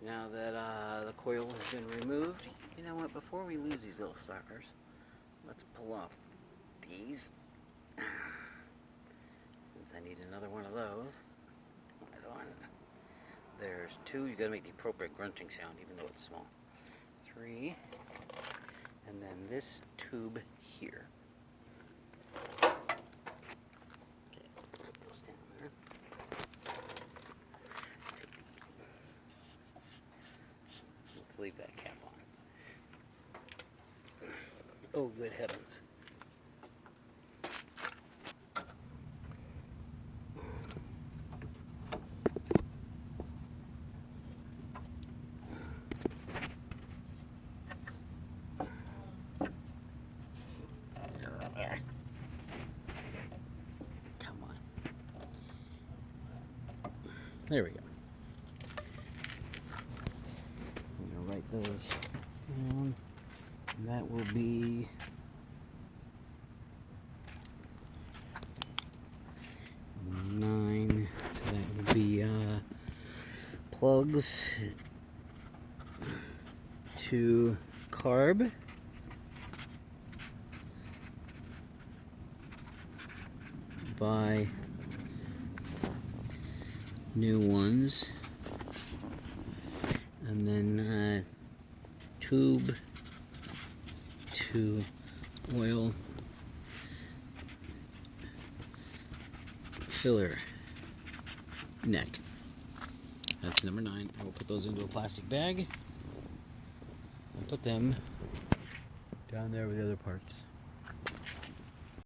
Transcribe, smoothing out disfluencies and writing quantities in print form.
Now that the coil has been removed, you know what, before we lose these little suckers, let's pull off these, since I need another one of those. There's one. There's two. You gotta make the appropriate grunting sound, even though it's small. 3, and then this tube here. Okay, put those down there. Let's leave that cap on. Oh, good heavens. Come on. There we go. I'm going to write those down. And that will be 9. So that will be plugs to carb. Buy new ones, and then tube to oil filler neck. That's number 9. I will put those into a plastic bag and put them down there with the other parts.